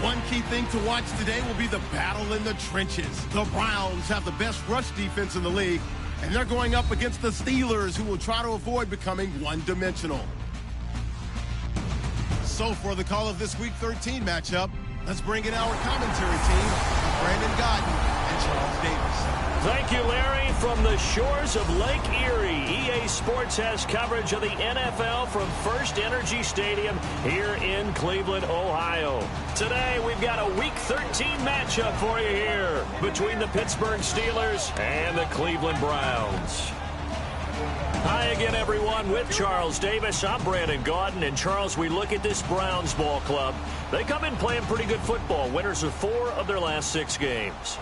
One key thing to watch today will be the battle in the trenches. The Browns have the best rush defense in the league, and they're going up against the Steelers, who will try to avoid becoming one-dimensional. So for the call of this Week 13 matchup, let's bring in our commentary team, Brandon Gaudin and Charles Davis. Thank you, Larry. From the shores of Lake Erie, EA Sports has coverage of the NFL from First Energy Stadium here in Cleveland, Ohio. Today, we've got a Week 13 matchup for you here between the Pittsburgh Steelers and the Cleveland Browns. Hi again, everyone, with Charles Davis. I'm Brandon Gaudin, and Charles, we look at this Browns ball club. They come in playing pretty good football, winners of 4 of their last 6 games.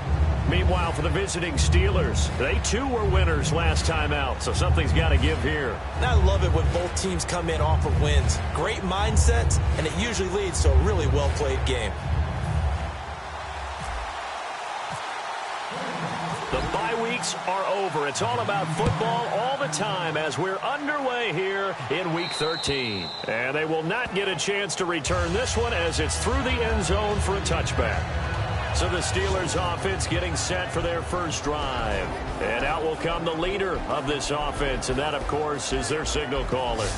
Meanwhile, for the visiting Steelers, they too were winners last time out, so something's got to give here. I love it when both teams come in off of wins. Great mindsets, and it usually leads to a really well-played game. The bye weeks are over. It's all about football all the time as we're underway here in Week 13. And they will not get a chance to return this one as it's through the end zone for a touchback. So the Steelers offense getting set for their first drive. And out will come the leader of this offense, and that, of course, is their signal caller.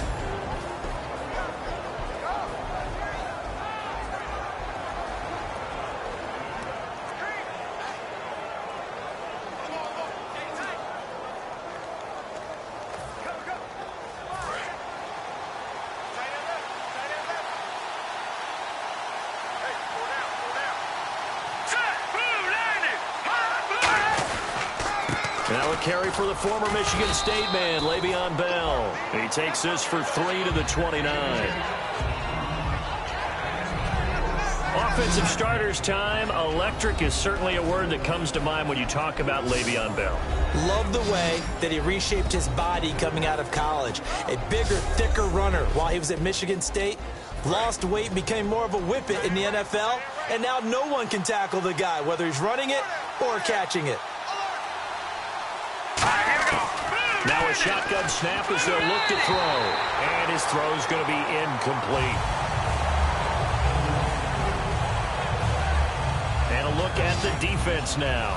Now a carry for the former Michigan State man, Le'Veon Bell. He takes this for 3 to the 29. Offensive starters time. Electric is certainly a word that comes to mind when you talk about Le'Veon Bell. Love the way that he reshaped his body coming out of college. A bigger, thicker runner while he was at Michigan State. Lost weight, became more of a whippet in the NFL. And now no one can tackle the guy, whether he's running it or catching it. Now a shotgun snap as they'll look to throw. And his throw's going to be incomplete. And a look at the defense now.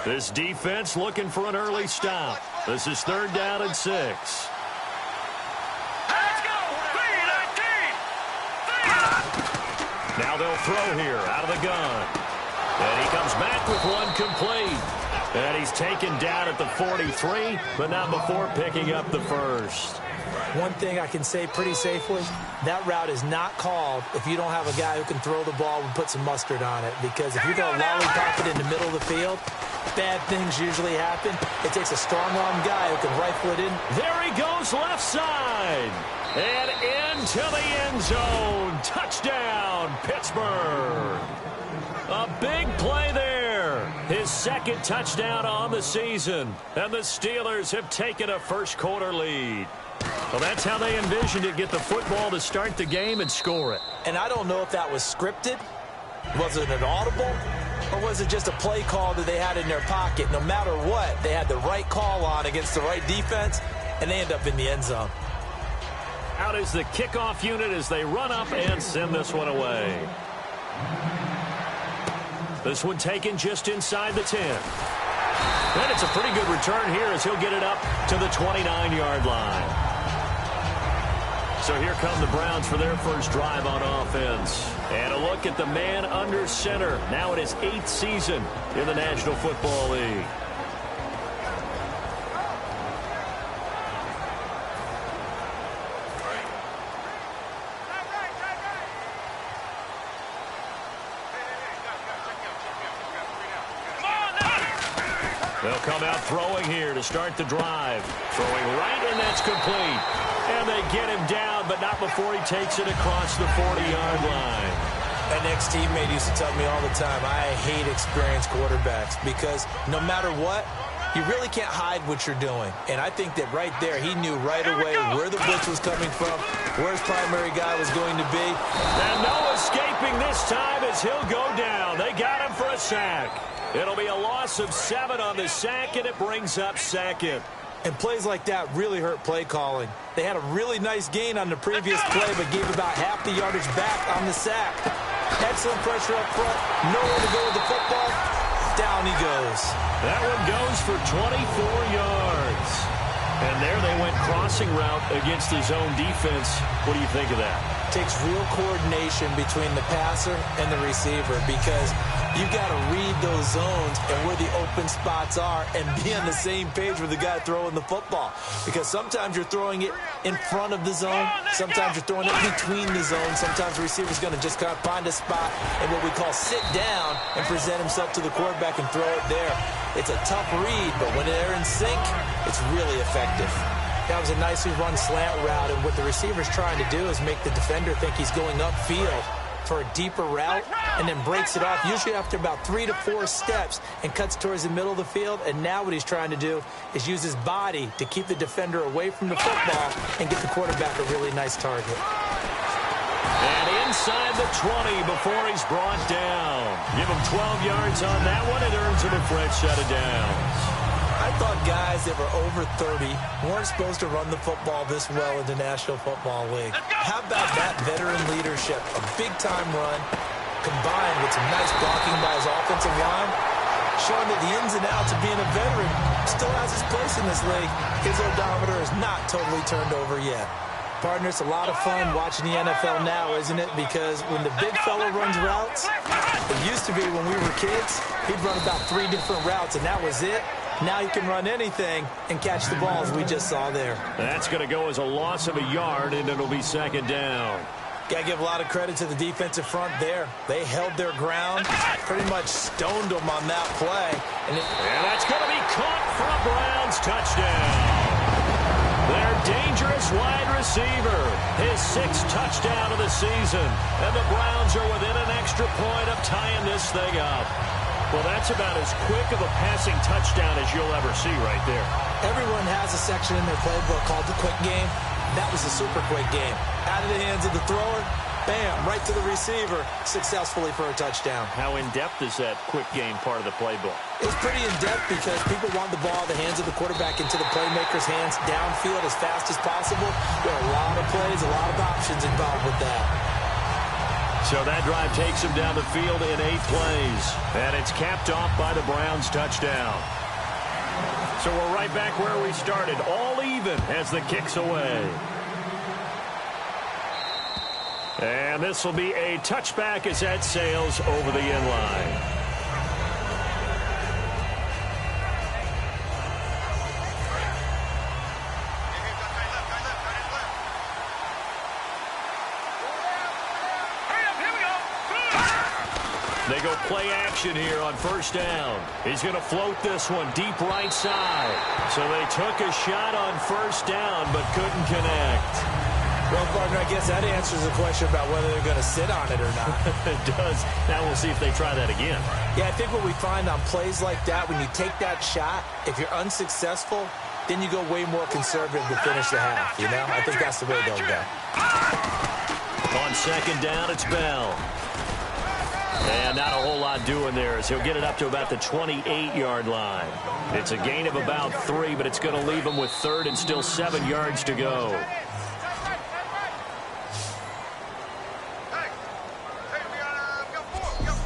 This defense looking for an early stop. This is 3rd down and 6. Let's go! 3-19! Now they'll throw here out of the gun. And he comes back with one complete. And he's taken down at the 43, but not before picking up the first. One thing I can say pretty safely, that route is not called if you don't have a guy who can throw the ball and put some mustard on it. Because if you're going to lollipop it in the middle of the field, bad things usually happen. It takes a strong-arm guy who can rifle it in. There he goes left side. And into the end zone. Touchdown, Pittsburgh. A big play there. His 2nd touchdown on the season. And the Steelers have taken a first-quarter lead. Well, that's how they envisioned it, get the football to start the game and score it. And I don't know if that was scripted. Was it an audible? Or was it just a play call that they had in their pocket? No matter what, they had the right call on against the right defense, and they end up in the end zone. Out is the kickoff unit as they run up and send this one away. This one taken just inside the 10. And it's a pretty good return here as he'll get it up to the 29-yard line. So here come the Browns for their first drive on offense. And a look at the man under center. Now in his 8th season in the National Football League. They'll come out throwing here to start the drive. Throwing right, and that's complete. And they get him down, but not before he takes it across the 40-yard line. An ex-teammate used to tell me all the time, I hate experienced quarterbacks because no matter what, you really can't hide what you're doing. And I think that right there, he knew right away where the blitz was coming from, where his primary guy was going to be. And no escaping this this time as he'll go down. They got him for a sack. It'll be a loss of 7 on the sack, and it brings up second. And plays like that really hurt play calling. They had a really nice gain on the previous play, but gave about half the yardage back on the sack. Excellent pressure up front. Nowhere to go with the football. Down he goes. That one goes for 24 yards. And there they went crossing route against his own defense. What do you think of that? Takes real coordination between the passer and the receiver, because you've got to read those zones and where the open spots are and be on the same page with the guy throwing the football. Because sometimes you're throwing it in front of the zone. Sometimes you're throwing it between the zones. Sometimes the receiver's going to just kind of find a spot and what we call sit down and present himself to the quarterback and throw it there. It's a tough read, but when they're in sync, it's really effective. That was a nicely run slant route, and what the receiver's trying to do is make the defender think he's going upfield for a deeper route and then breaks it off, usually after about 3 to 4 steps, and cuts towards the middle of the field. And now what he's trying to do is use his body to keep the defender away from the football and get the quarterback a really nice target. And inside the 20 before he's brought down. Give him 12 yards on that one. It earns him a fresh set of downs. I thought guys that were over 30 weren't supposed to run the football this well in the National Football League. How about that veteran leadership? A big-time run combined with some nice blocking by his offensive line, showing that the ins and outs of being a veteran still has his place in this league. His odometer is not totally turned over yet. Partner, it's a lot of fun watching the NFL now, isn't it? Because when the big fella runs routes, it used to be when we were kids, he'd run about 3 different routes, and that was it. Now he can run anything and catch the balls we just saw there. That's going to go as a loss of a yard, and it'll be second down. Got to give a lot of credit to the defensive front there. They held their ground, pretty much stoned them on that play. And that's going to be caught for a Browns touchdown. Their dangerous wide receiver, his 6th touchdown of the season. And the Browns are within an extra point of tying this thing up. Well, that's about as quick of a passing touchdown as you'll ever see right there. Everyone has a section in their playbook called the quick game. That was a super quick game. Out of the hands of the thrower, bam, right to the receiver, successfully for a touchdown. How in-depth is that quick game part of the playbook? It's pretty in-depth because people want the ball in the hands of the quarterback into the playmaker's hands downfield as fast as possible. There are a lot of plays, a lot of options involved with that. So that drive takes him down the field in 8 plays. And it's capped off by the Browns touchdown. So we're right back where we started, all even as the kick's away. And this will be a touchback as that sails over the end line. They go play action here on first down. He's going to float this one deep right side. So they took a shot on first down but couldn't connect. Well, partner, I guess that answers the question about whether they're going to sit on it or not. It does. Now we'll see if they try that again. Yeah, I think what we find on plays like that, when you take that shot, if you're unsuccessful, then you go way more conservative to finish the half, you know? I think that's the way they'll go. On second down, it's Bell. And not a whole lot doing there as he'll get it up to about the 28-yard line. It's a gain of about 3, but it's going to leave him with 3rd and still 7 yards to go.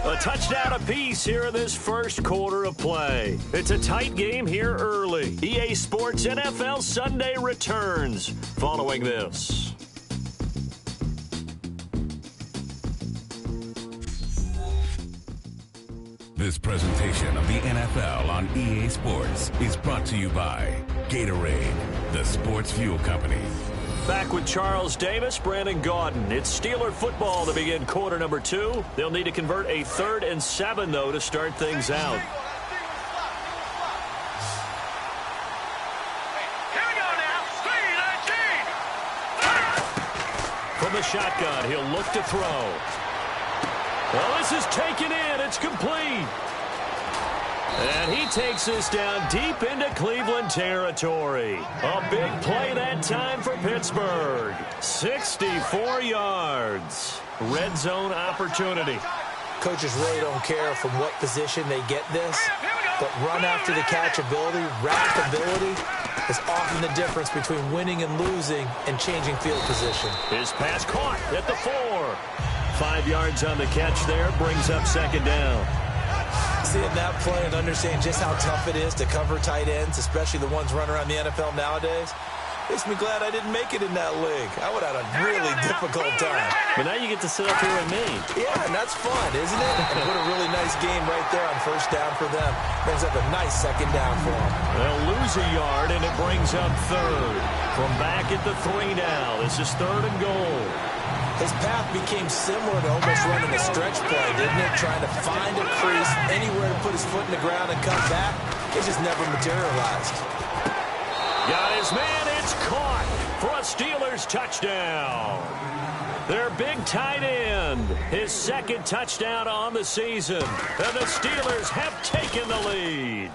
A touchdown apiece here in this first quarter of play. It's a tight game here early. EA Sports NFL Sunday returns following this. This presentation of the NFL on EA Sports is brought to you by Gatorade, the sports fuel company. Back with Charles Davis, Brandon Gaudin. It's Steeler football to begin quarter number 2. They'll need to convert a 3rd and 7, though, to start things out. Here we go now. Speed 19. From the shotgun, he'll look to throw. Well, this is taken in. It's complete. And he takes this down deep into Cleveland territory. A big play that time for Pittsburgh. 64 yards. Red zone opportunity. Coaches really don't care from what position they get this, but run after the catch ability, route ability, is often the difference between winning and losing and changing field position. His pass caught at the 4. 5 yards on the catch there, brings up second down. Seeing that play and understanding just how tough it is to cover tight ends, especially the ones running around the NFL nowadays, makes me glad I didn't make it in that league. I would have had a really difficult time. But now you get to sit up here with me. Yeah, and that's fun, isn't it? And put a really nice game right there on first down for them. Brings up a nice second down for them. They'll lose a yard, and it brings up third. From back at the 3 now. This is 3rd and goal. His path became similar to almost running a stretch play, didn't it? Trying to find a crease, anywhere to put his foot in the ground and come back. It just never materialized. Got his man. It's caught for a Steelers touchdown. Their big tight end. His 2nd touchdown on the season. And the Steelers have taken the lead.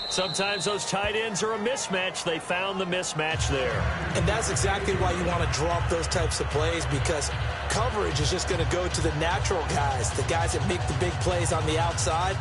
Sometimes those tight ends are a mismatch. They found the mismatch there. And that's exactly why you want to draw up those types of plays, because coverage is just going to go to the natural guys, the guys that make the big plays on the outside.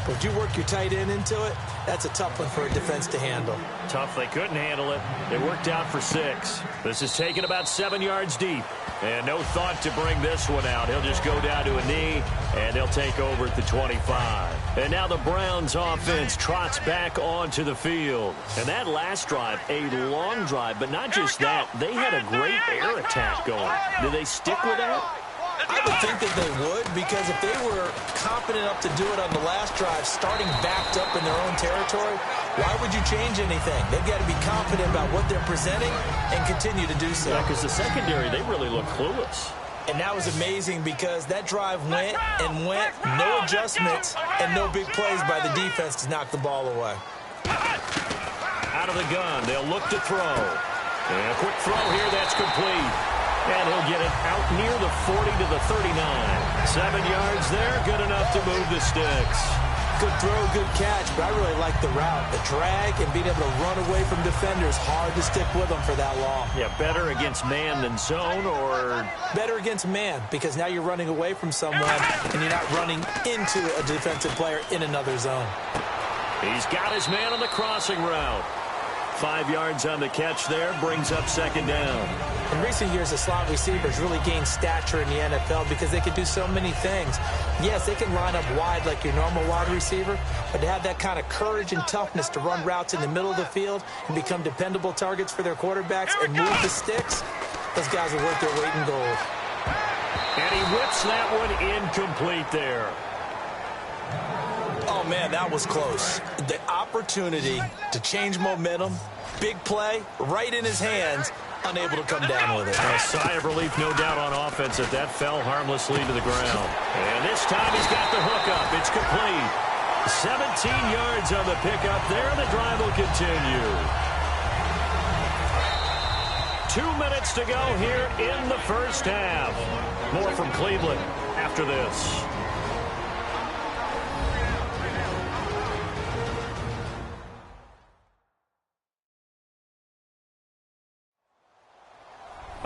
But if you work your tight end into it, that's a tough one for a defense to handle. Tough. They couldn't handle it. They worked out for 6. This is taken about 7 yards deep. And no thought to bring this one out. He'll just go down to a knee, and they'll take over at the 25. And now the Browns offense trots back onto the field. And that last drive, a long drive, but not just that. They had a great air attack going. Did they stick with that? I would think that they would, because if they were confident enough to do it on the last drive, starting backed up in their own territory, why would you change anything? They've got to be confident about what they're presenting and continue to do so. Yeah, because the secondary, they really look clueless. And that was amazing, because that drive went and went, no adjustments, and no big plays by the defense to knock the ball away. Out of the gun, they'll look to throw. And a quick throw here, that's complete. And he'll get it out near the 40 to the 39. 7 yards there, good enough to move the sticks. Good throw, good catch, but I really like the route. The drag and being able to run away from defenders, hard to stick with them for that long. Yeah, better against man than zone, or? Better against man, because now you're running away from someone and you're not running into a defensive player in another zone. He's got his man on the crossing route. 5 yards on the catch there, brings up second down. In recent years, the slot receivers really gained stature in the NFL because they can do so many things. Yes, they can line up wide like your normal wide receiver, but to have that kind of courage and toughness to run routes in the middle of the field and become dependable targets for their quarterbacks and move the sticks, those guys are worth their weight in gold. And he whips that one incomplete there. Oh, man, that was close. The opportunity to change momentum, big play, right in his hands, unable to come down with it. A sigh of relief, no doubt, on offense that that fell harmlessly to the ground. And this time he's got the hookup. It's complete. 17 yards on the pickup there. The drive will continue. 2 minutes to go here in the first half. More from Cleveland after this.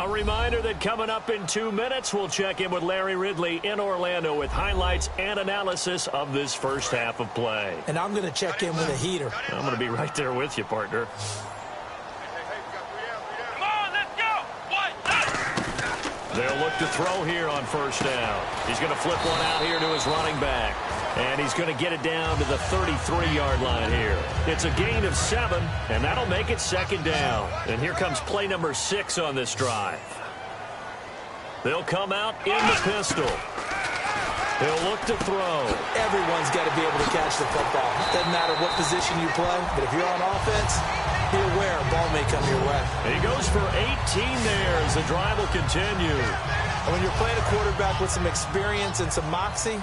A reminder that coming up in 2 minutes, we'll check in with Larry Ridley in Orlando with highlights and analysis of this first half of play. And I'm going to check in with a heater. I'm going to be right there with you, partner. Come on, let's go. They'll look to throw here on first down. He's going to flip one out here to his running back. And he's going to get it down to the 33-yard line here. It's a gain of 7, and that'll make it second down. And here comes play number 6 on this drive. They'll come out in the pistol. They'll look to throw. Everyone's got to be able to catch the football. Doesn't matter what position you play, but if you're on offense, be aware a ball may come your way. He goes for 18 there as the drive will continue. And when you're playing a quarterback with some experience and some moxie,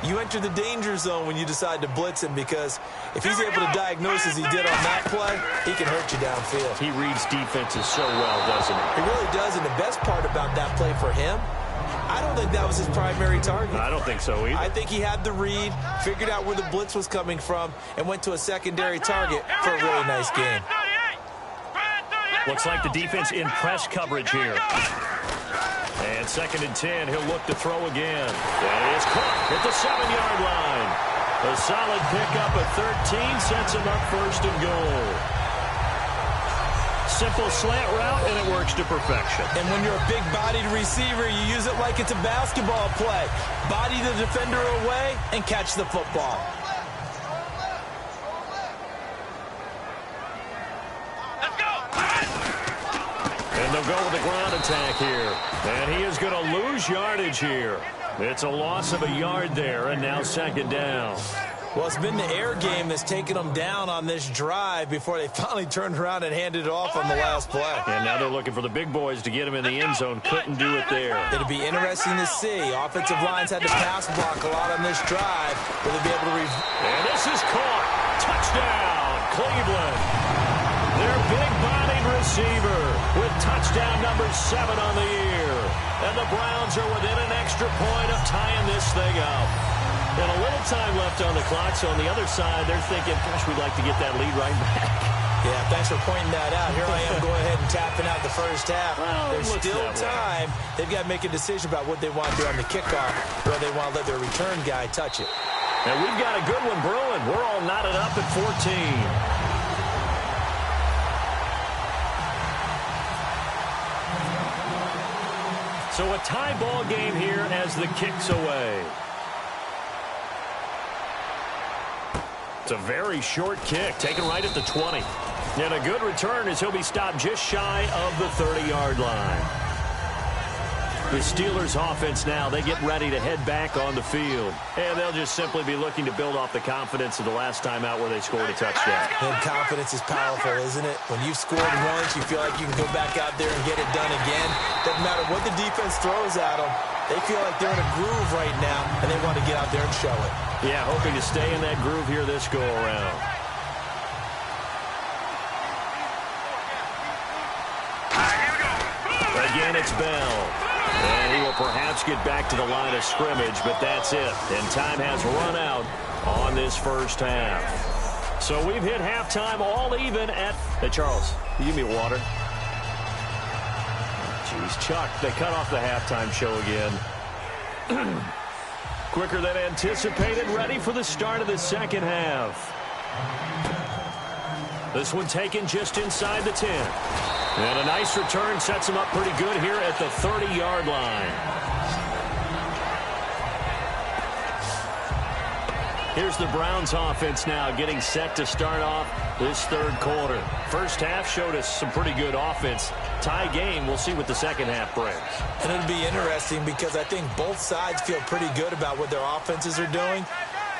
you enter the danger zone when you decide to blitz him, because if he's able to diagnose as he did on that play, he can hurt you downfield. He reads defenses so well, doesn't he? He really does, and the best part about that play for him, I don't think that was his primary target. I don't think so either. I think he had the read, figured out where the blitz was coming from, and went to a secondary target for a really nice game. Looks like the defense in press coverage here. And 2nd and 10, he'll look to throw again. And he is caught at the 7-yard line. A solid pickup at 13 sets him up 1st and goal. Simple slant route, and it works to perfection. And when you're a big-bodied receiver, you use it like it's a basketball play. Body the defender away and catch the football. Let's go. And they'll go with the ground attack here. And he is going to lose yardage here. It's a loss of a yard there, and now 2nd down. Well, it's been the air game that's taken them down on this drive before they finally turned around and handed it off on the last play. And now they're looking for the big boys to get him in the end zone. Couldn't do it there. It'll be interesting to see. Offensive lines had to pass block a lot on this drive. Will they be able to And this is caught. Touchdown, Cleveland. Their big-bodied receiver with touchdown number 7 on the year. And the Browns are within an extra point of tying this thing up. And a little time left on the clock, so on the other side, they're thinking, gosh, we'd like to get that lead right back. Yeah, thanks for pointing that out. Here I am going ahead and tapping out the first half. Well, There's still time. They've got to make a decision about what they want to do on the kickoff, or they want to let their return guy touch it. And we've got a good one brewing. We're all knotted up at 14. So a tie ball game here as the kick's away. It's a very short kick, taken right at the 20. And a good return as he'll be stopped just shy of the 30-yard line. The Steelers offense now, they get ready to head back on the field. And they'll just simply be looking to build off the confidence of the last time out where they scored a touchdown. And confidence is powerful, isn't it? When you've scored once, you feel like you can go back out there and get it done again. Doesn't matter what the defense throws at them. They feel like they're in a groove right now, and they want to get out there and show it. Yeah, hoping to stay in that groove here this go-around. Again, it's Bell. And he will perhaps get back to the line of scrimmage, but that's it. And time has run out on this first half. So we've hit halftime all even at... Hey, Charles, you give me water? Jeez, Chuck, they cut off the halftime show again. Quicker than anticipated, ready for the start of the second half. This one taken just inside the 10. And a nice return sets him up pretty good here at the 30-yard line. Here's the Browns offense now getting set to start off this third quarter. First half showed us some pretty good offense. Tie game, we'll see what the second half brings. And it'll be interesting because I think both sides feel pretty good about what their offenses are doing.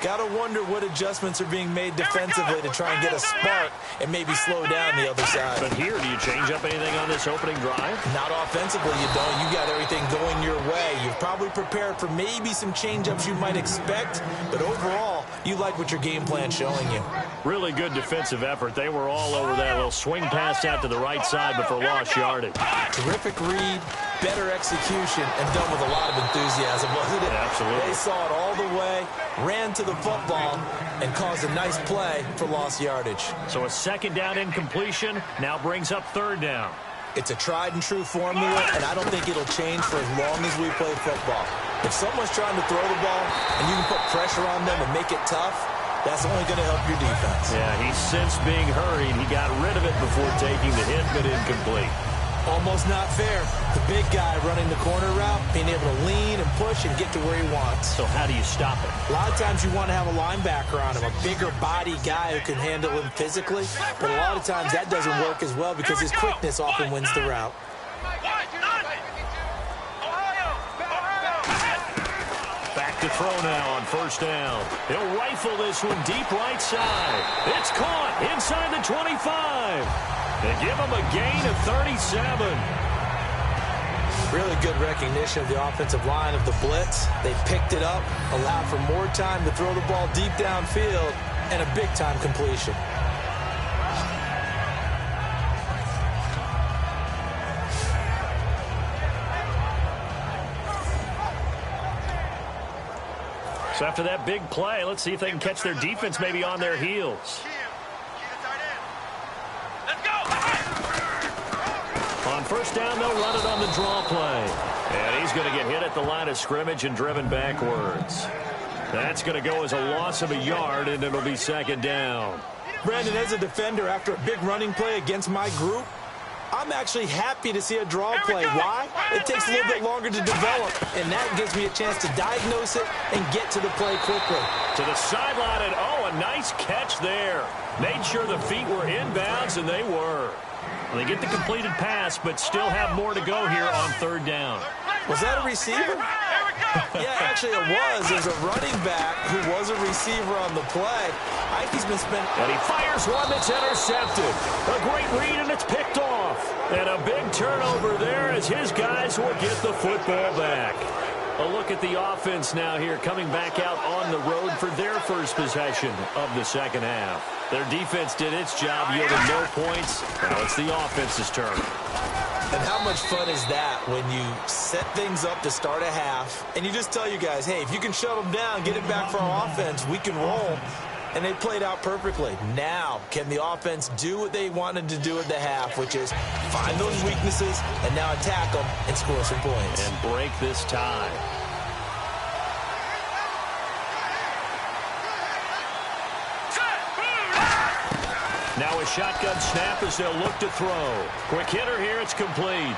Got to wonder what adjustments are being made defensively to try and get a spark and maybe slow down the other side. But here, do you change up anything on this opening drive? Not offensively, you don't. You got everything going your way. You've probably prepared for maybe some change-ups you might expect, but overall, you like what your game plan's showing you. Really good defensive effort. They were all over that little swing pass out to the right side before lost yardage. Terrific read, better execution, and done with a lot of enthusiasm, wasn't it? Absolutely. They saw it all the way, ran to the football, and caused a nice play for lost yardage. So a second down incompletion now brings up third down. It's a tried-and-true formula, and I don't think it'll change for as long as we play football. If someone's trying to throw the ball and you can put pressure on them and make it tough, that's only going to help your defense. Yeah, he's since being hurried. He got rid of it before taking the hit, but incomplete. Almost not fair. The big guy running the corner route, being able to lean and push and get to where he wants. So how do you stop it? A lot of times you want to have a linebacker on him, a bigger body guy who can handle him physically. But a lot of times that doesn't work as well because his quickness often wins the route. Back to throw now on first down. He'll rifle this one deep right side. It's caught inside the 25. They give him a gain of 37. Really good recognition of the offensive line of the blitz. They picked it up, allowed for more time to throw the ball deep downfield, and a big-time completion. So after that big play, let's see if they can catch their defense maybe on their heels. On first down, they'll run it on the draw play. And he's going to get hit at the line of scrimmage and driven backwards. That's going to go as a loss of a yard, and it'll be second down. Brandon, as a defender, after a big running play against my group, I'm actually happy to see a draw play. Why? It takes a little bit longer to develop, and that gives me a chance to diagnose it and get to the play quickly. To the sideline, and a nice catch there. Made sure the feet were inbounds, and they were. They get the completed pass, but still have more to go here on third down. Was that a receiver? Yeah, actually it was. There's a running back who was a receiver on the play. I think he's been spent. And he fires one that's intercepted. A great read, and it's picked off. And a big turnover there as his guys will get the football back. A look at the offense now here, coming back out on the road for their first possession of the second half. Their defense did its job, yielding no points. Now it's the offense's turn. And how much fun is that when you set things up to start a half, and you just tell you guys, hey, if you can shut them down, get it back for our offense, we can roll. And they played out perfectly. Now, can the offense do what they wanted to do at the half, which is find those weaknesses and now attack them and score some points. And break this tie. Now a shotgun snap as they'll look to throw. Quick hitter here, it's complete.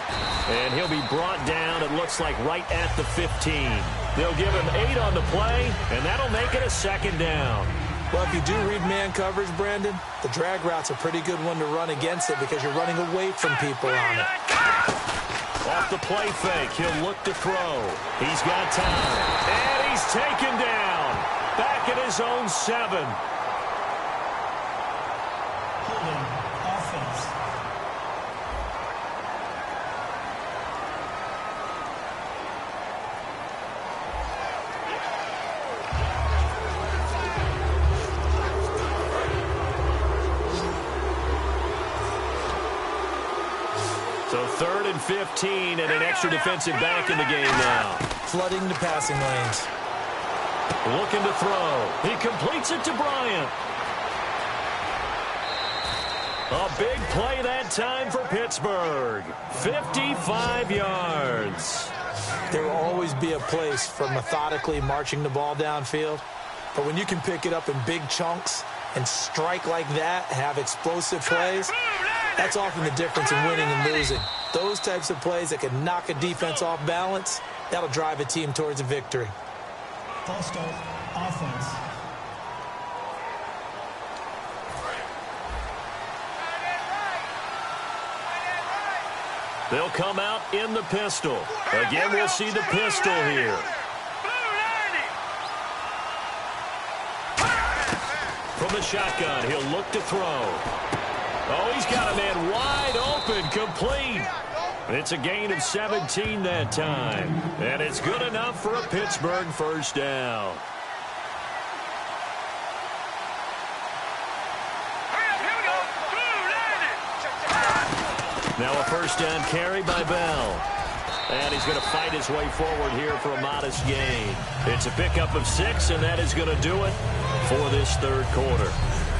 And he'll be brought down, it looks like, right at the 15. They'll give him 8 on the play, and that'll make it a second down. Well, if you do read man coverage, Brandon, the drag route's a pretty good one to run against it because you're running away from people on it. Off the play fake, he'll look to throw. He's got time. And he's taken down. Back at his own 7. Offense. So 3rd and 15 and an extra defensive back in the game now. Flooding the passing lanes. Looking to throw. He completes it to Bryant. A big play that time for Pittsburgh. 55 yards. There will always be a place for methodically marching the ball downfield. But when you can pick it up in big chunks and strike like that, have explosive plays, that's often the difference in winning and losing. Those types of plays that can knock a defense off balance, that'll drive a team towards a victory. False start, offense. They'll come out in the pistol. Again, we'll see the pistol here. From the shotgun, he'll look to throw. Oh, he's got a man wide open, complete. It's a gain of 17 that time. And it's good enough for a Pittsburgh first down. Now a first down carry by Bell. And he's going to fight his way forward here for a modest gain. It's a pickup of 6, and that is going to do it for this third quarter.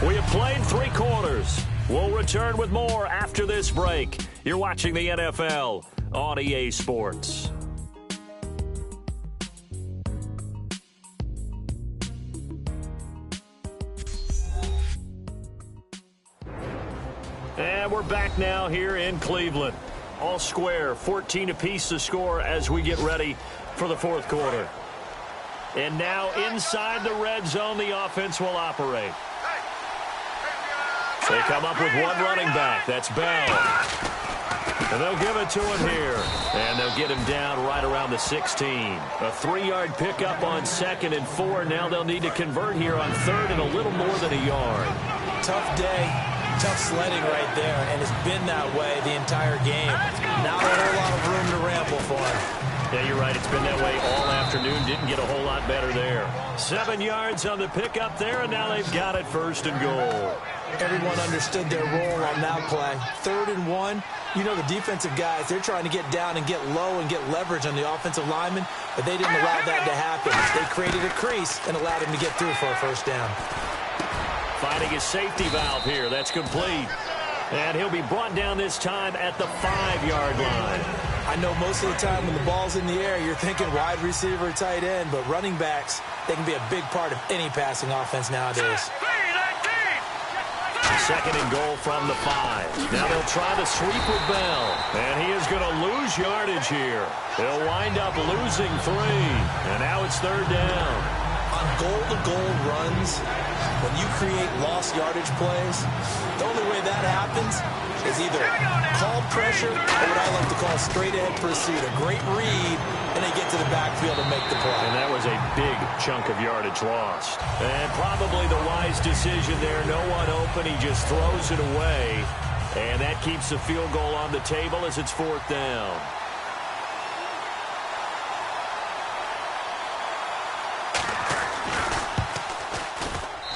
We have played 3 quarters. We'll return with more after this break. You're watching the NFL on EA Sports. And we're back now here in Cleveland. All square, 14 apiece to score as we get ready for the fourth quarter. And now inside the red zone, the offense will operate. They come up with one running back. That's Bell. And they'll give it to him here. And they'll get him down right around the 16. A 3-yard pickup on 2nd and 4. Now they'll need to convert here on 3rd and a little more than a yard. Tough day, tough sledding right there, and it's been that way the entire game. Not a whole lot of room to ramble for him. Yeah, you're right. It's been that way all afternoon. Didn't get a whole lot better there. 7 yards on the pickup there, and now they've got it 1st and goal. Everyone understood their role on that play. 3rd and 1. You know the defensive guys, they're trying to get down and get low and get leverage on the offensive lineman, but they didn't allow that to happen. They created a crease and allowed him to get through for a 1st down. Finding his safety valve here. That's complete. And he'll be brought down this time at the 5-yard line. I know most of the time when the ball's in the air, you're thinking wide receiver, tight end, but running backs, they can be a big part of any passing offense nowadays. 2nd and goal from the 5. Now they'll try the sweep with Bell. And he is going to lose yardage here. He'll wind up losing 3. And now it's 3rd down. On goal-to-goal runs, when you create lost yardage plays, the only way that happens is either called pressure or what I like to call straight-ahead pursuit. A great read, and they get to the backfield and make the play. And that was a big chunk of yardage lost. And probably the wise decision there. No one open. He just throws it away. And that keeps the field goal on the table as it's 4th down.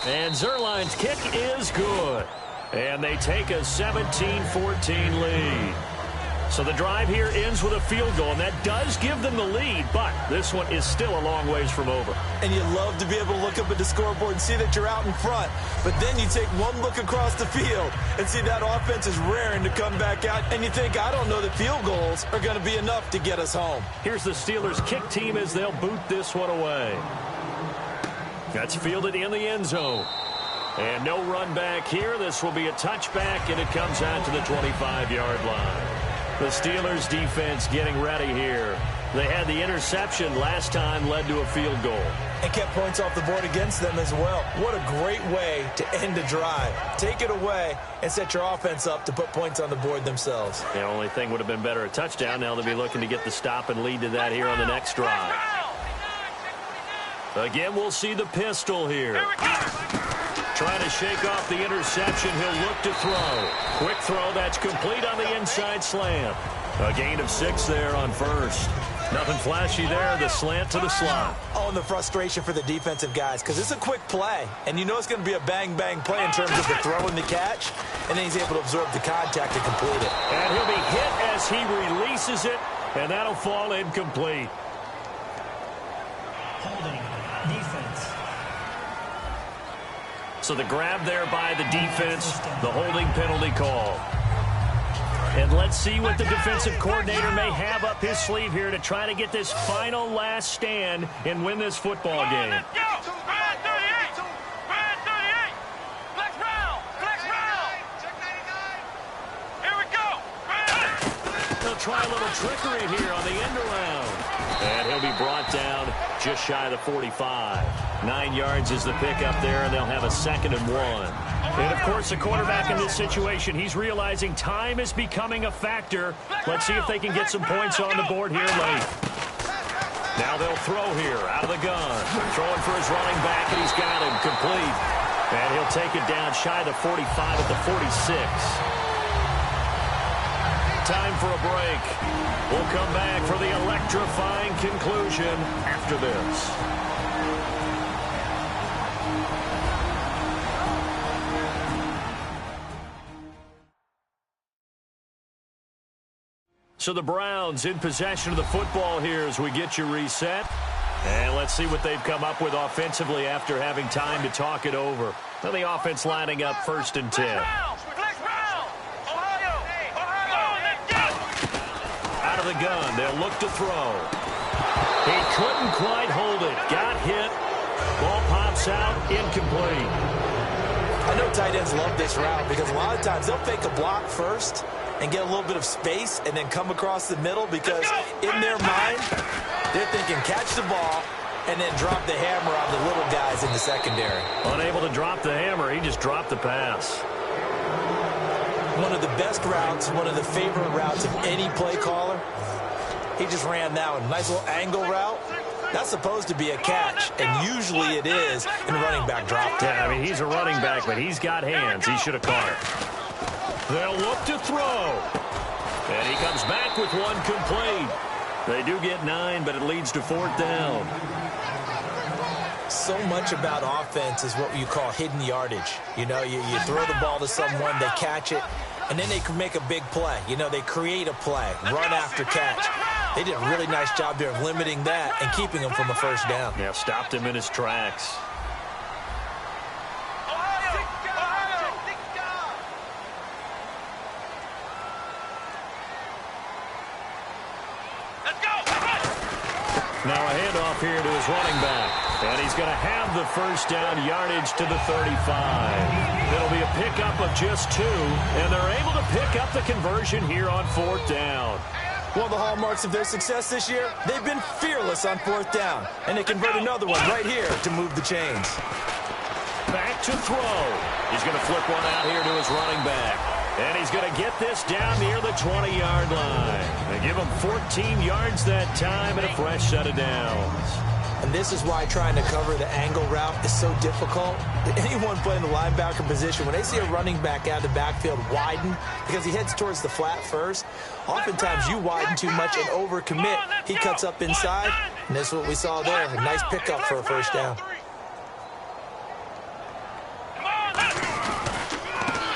And Zuerlein's kick is good. And they take a 17-14 lead. So the drive here ends with a field goal, and that does give them the lead, but this one is still a long ways from over. And you love to be able to look up at the scoreboard and see that you're out in front, but then you take one look across the field and see that offense is raring to come back out, and you think, I don't know that field goals are going to be enough to get us home. Here's the Steelers' kick team as they'll boot this one away. That's fielded in the end zone. And no run back here. This will be a touchback, and it comes out to the 25-yard line. The Steelers defense getting ready here. They had the interception last time, led to a field goal. And kept points off the board against them as well. What a great way to end a drive. Take it away and set your offense up to put points on the board themselves. The only thing would have been better a touchdown. Now they'll be looking to get the stop and lead to that here on the next drive. Again, we'll see the pistol here. Trying to shake off the interception. He'll look to throw. Quick throw. That's complete on the inside slant. A gain of 6 there on 1st. Nothing flashy there. The slant to the slot. Oh, and the frustration for the defensive guys, because it's a quick play. And you know it's going to be a bang-bang play in terms of the throw and the catch. And then he's able to absorb the contact and complete it. And he'll be hit as he releases it. And that'll fall incomplete. Holding. Defense. So the grab there by the defense, the holding penalty call. And let's see what the defensive coordinator may have up his sleeve here to try to get this final last stand and win this football game. They'll try a little trickery here on the end around. And he'll be brought down just shy of the 45. 9 yards is the pickup there, and they'll have a 2nd and 1. And, of course, the quarterback in this situation, he's realizing time is becoming a factor. Let's see if they can get some points on the board here late. Now they'll throw here out of the gun. Throwing for his running back, and he's got him complete. And he'll take it down shy of the 45 at the 46. Time for a break. We'll come back for the electrifying conclusion after this. So the Browns in possession of the football here as we get you reset. And let's see what they've come up with offensively after having time to talk it over. Well, the offense lining up 1st and 10. Out of the gun, they'll look to throw. He couldn't quite hold it. Got hit. Ball pops out, incomplete. I know tight ends love this route because a lot of times they'll fake a block first and get a little bit of space and then come across the middle because in their mind, they're thinking catch the ball and then drop the hammer on the little guys in the secondary. Unable to drop the hammer, he just dropped the pass. One of the best routes, one of the favorite routes of any play caller. He just ran that one. Nice little angle route. That's supposed to be a catch, and usually it is in running back drop. Yeah, I mean, he's a running back, but he's got hands. He should have caught it. They'll look to throw. And he comes back with one complete. They do get 9, but it leads to 4th down. So much about offense is what you call hidden yardage. You know, you throw the ball to someone, they catch it, and then they can make a big play. You know, they create a play, run after catch. They did a really nice job there of limiting that and keeping him from a first down. Yeah, stopped him in his tracks. Now a handoff here to his running back. And he's going to have the first down, yardage to the 35. It'll be a pickup of just 2, and they're able to pick up the conversion here on 4th down. One of the hallmarks of their success this year, they've been fearless on 4th down. And they convert another one right here to move the chains. Back to throw. He's going to flip one out here to his running back. And he's going to get this down near the 20-yard line. They give him 14 yards that time and a fresh set of downs. And this is why trying to cover the angle route is so difficult. Anyone playing the linebacker position, when they see a running back out of the backfield widen, because he heads towards the flat first, oftentimes you widen too much and overcommit. He cuts up inside, and that's what we saw there. A nice pickup for a first down.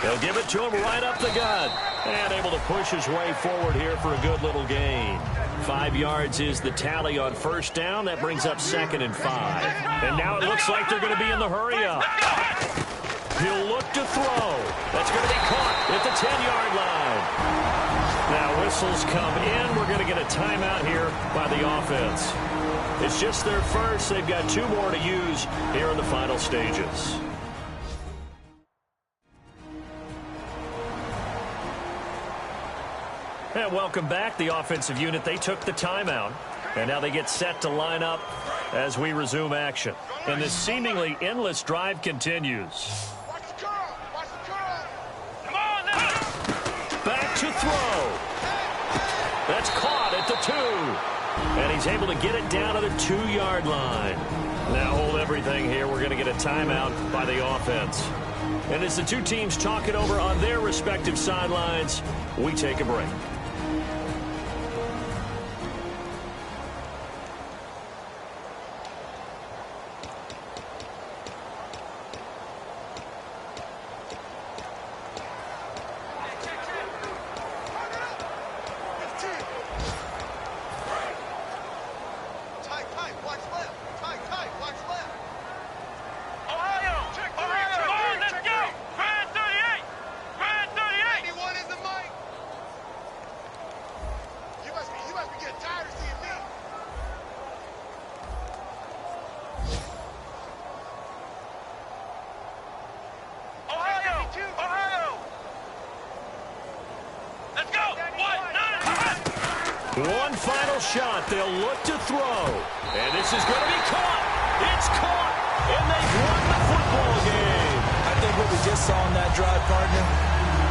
They'll give it to him right up the gut. And able to push his way forward here for a good little gain. 5 yards is the tally on first down. That brings up 2nd and 5. And now it looks like they're going to be in the hurry-up. He'll look to throw. That's going to be caught at the 10-yard line. Now whistles come in. We're going to get a timeout here by the offense. It's just their first. They've got 2 more to use here in the final stages. And welcome back, the offensive unit. They took the timeout, and now they get set to line up as we resume action. And this seemingly endless drive continues. Back to throw. That's caught at the 2. And he's able to get it down to the 2-yard line. Now hold everything here. We're going to get a timeout by the offense. And as the 2 teams talk it over on their respective sidelines, we take a break. One final shot. They'll look to throw. And this is going to be caught. It's caught. And they've won the football game. I think what we just saw in that drive, partner,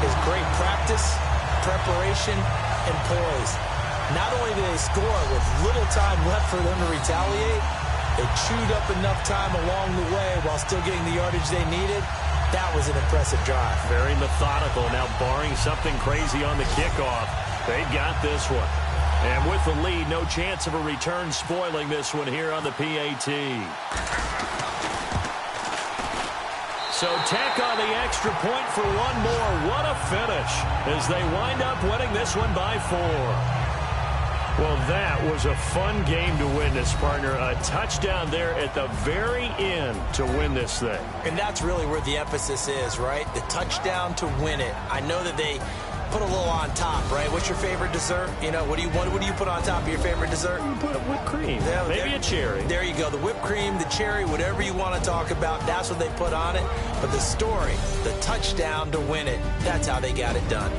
is great practice, preparation, and poise. Not only did they score with little time left for them to retaliate, they chewed up enough time along the way while still getting the yardage they needed. That was an impressive drive. Very methodical. Now, barring something crazy on the kickoff, they've got this one. And with the lead, no chance of a return spoiling this one here on the PAT. So tack on the extra point for one more. What a finish as they wind up winning this one by 4. Well, that was a fun game to witness, partner. A touchdown there at the very end to win this thing. And that's really where the emphasis is, right? The touchdown to win it. I know that they put a little on top, right? What's your favorite dessert? You know, what do you put on top of your favorite dessert? You put whipped cream. Yeah, maybe a cherry. There you go. The whipped cream, the cherry, whatever you want to talk about, that's what they put on it. But the story, the touchdown to win it, that's how they got it done.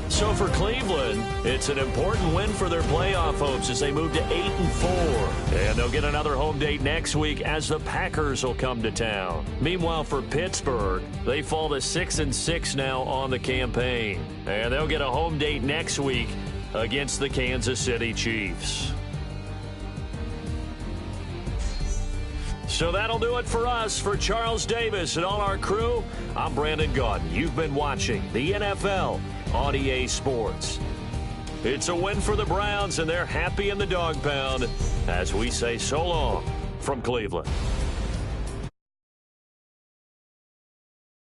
So for Cleveland, it's an important win for their playoff hopes as they move to 8-4. And they'll get another home date next week as the Packers will come to town. Meanwhile, for Pittsburgh, they fall to 6-6 now on the campaign. And they'll get a home date next week against the Kansas City Chiefs. So that'll do it for us. For Charles Davis and all our crew, I'm Brandon Gaudin. You've been watching the NFL on EA Sports. It's a win for the Browns, and they're happy in the dog pound as we say so long from Cleveland.